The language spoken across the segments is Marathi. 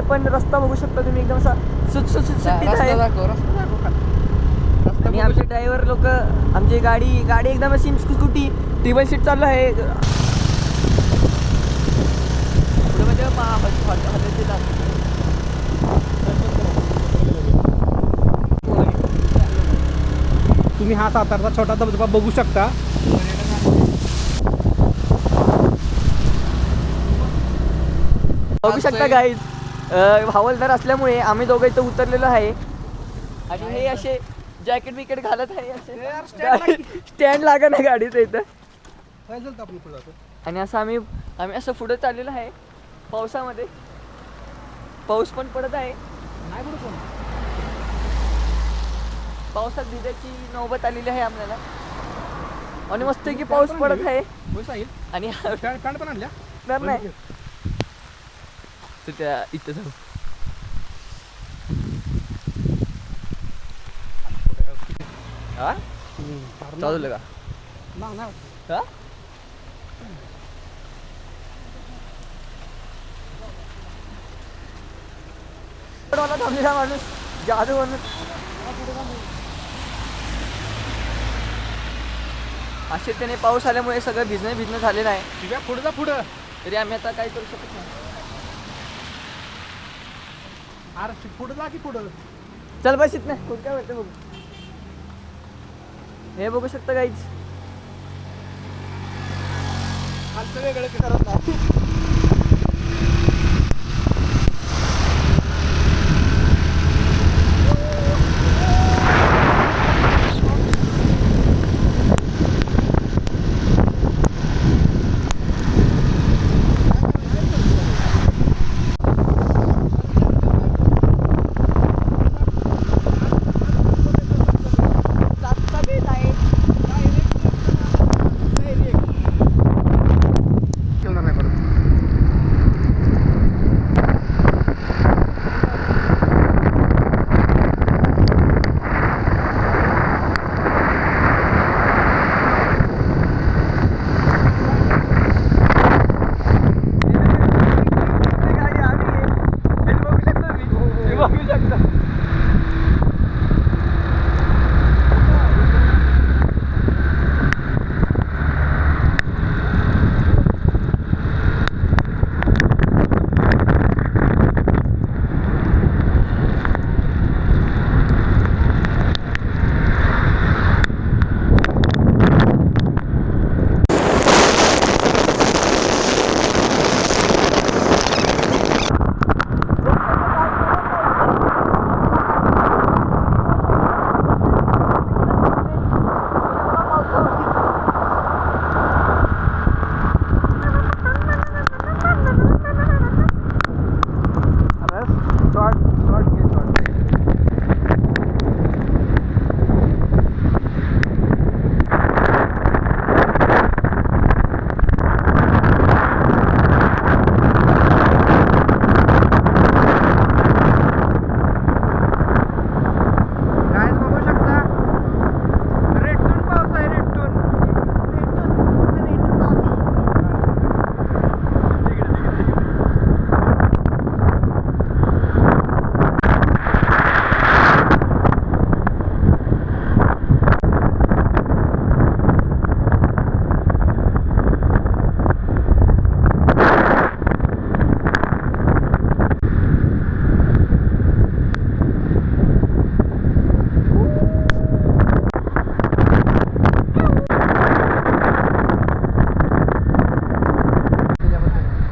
पण रस्ता बघू शकता तुम्ही एकदम असा सुटसुटीत आहे. आणि आमचे ड्रायव्हर लोक, आमची गाडी एकदम अशी स्कूटी टेबल सीट चालू आहे. पुढे म्हणजे तुम्ही हा सातारचा छोटा धबधबा बघू शकता. बघू शकता गाईज, हवालदार असल्यामुळे आम्ही दोघं इथं उतरलेलो आहे. आणि हे असे जॅकेट बिकेट घालत आहे, असे स्टँड लागा ना गाडीचं इथं. आणि असं आम्ही असं पुढे चाललेलो आहे पावसामध्ये. पाऊस पण पडत आहे, पावसात भिजायची नौबत आलेली आहे आपल्याला. आणि मस्त की पाऊस पडत आहे. आणि पण आणल्या नाही तर त्या इथं जाऊ. हा चालू का हा थांबलेला माणूस जादू म्हणून. असे त्याने पाऊस आल्यामुळे सगळं भिजणं झालेलं आहे. पुढे जा पुढं. तरी आम्ही आता काय करू शकत नाही. अरे पुढे जा की पुढं. चल बस इथं नाही कोण काय वाटतं बघू. हे बघू शकता काहीच खालचं वेगळं करत नाही.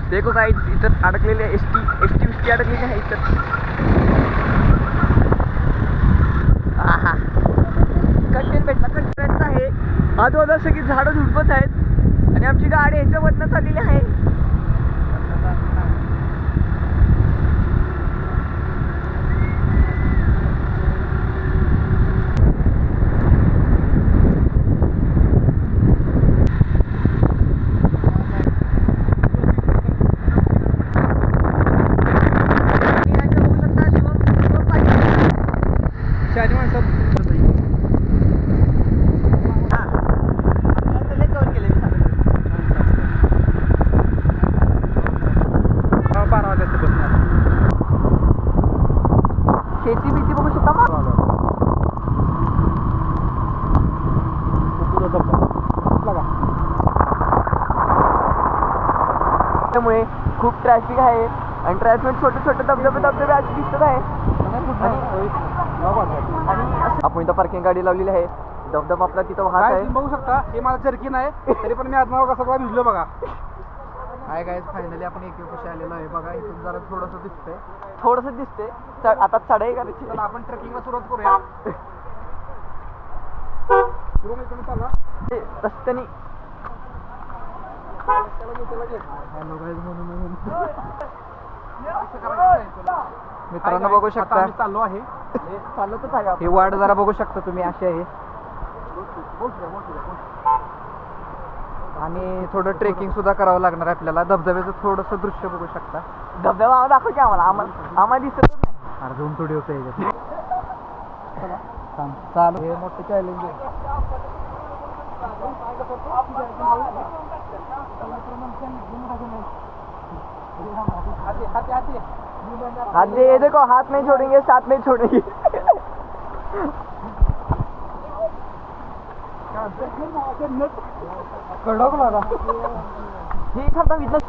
देखो गाईज इथं अडकलेले एस टी अडकलेली आहे इथं. हा कंटेन भेटला कंटेनच आहे. आजूबाजूला सगळी झाडं झुडपच आहेत आणि आमची गाडी ह्याच्यावरनं चाललेली आहे. शेती भीती बघू शकता मग. त्यामुळे खूप ट्रॅफिक आहे आणि ट्रॅफिक छोटे छोटे धबधबे असे दिसत आहे. आणि आपण इथं पार्किंग गाडी लावलेली आहे. धबधबा आपला तिथं वाहत आहे. बघू शकता हे माझा जर्किन आहे तरी पण मी आत्मा सगळा भिजलो बघा. हाय गाइस, फायनली आपण एक कशी आलेलो आहे बघा. इथून जरा थोडंसं दिसतंय. आता चढाई करायची. चला आपण ट्रेकिंगला सुरुवात करूया. रस्त्याने मित्रांनो बघू शकता चाललो आहे. चालतच आहे ही वाट जरा बघू शकता तुम्ही अशी आहे. आणि थोडं ट्रेकिंग सुद्धा करावं लागणार आहे आपल्याला. धबधब्याचं थोडंसं दृश्य बघू शकता. धबधबा दाखव की आम्हाला दिसतच नाही. अरे झूम थोडी होते चालू. हे मोठं चॅलेंज आहे. हाथ दे, ये देखो हाथ नहीं छोड़ेंगे, साथ नहीं छोड़ेंगे. कडक लागा. हे थांबता इथलं.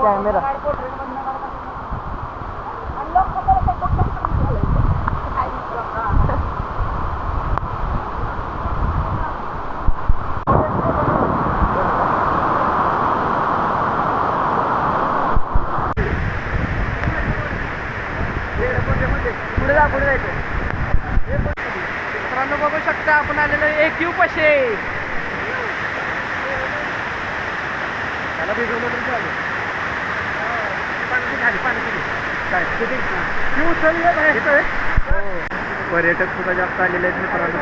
कॅमेरा पुढे जायचं. मित्रांनो बघू शकता आपण आलेलो एक यू पशे. त्याला भिजवलं तरी चालेल. पर्यटक सुद्धा जास्त आलेले आहेत मित्रांनो.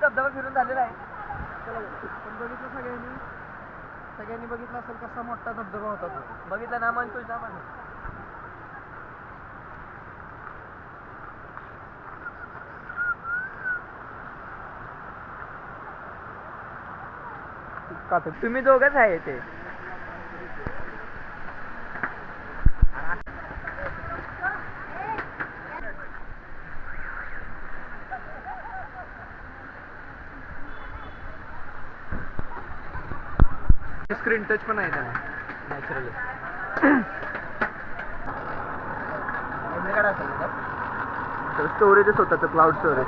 धबधबा फिरून झालेला आहे. पण बघितलं सगळ्यांनी बघितलं असेल कसा मोठा धबधबा होता तो. बघितलं ना मन तुझा पण. तुम्ही दोघंच आहे ते. स्क्रीन टच पण आहे त्याला नॅचरली. स्टोरेजच होता, क्लाउड स्टोरेज.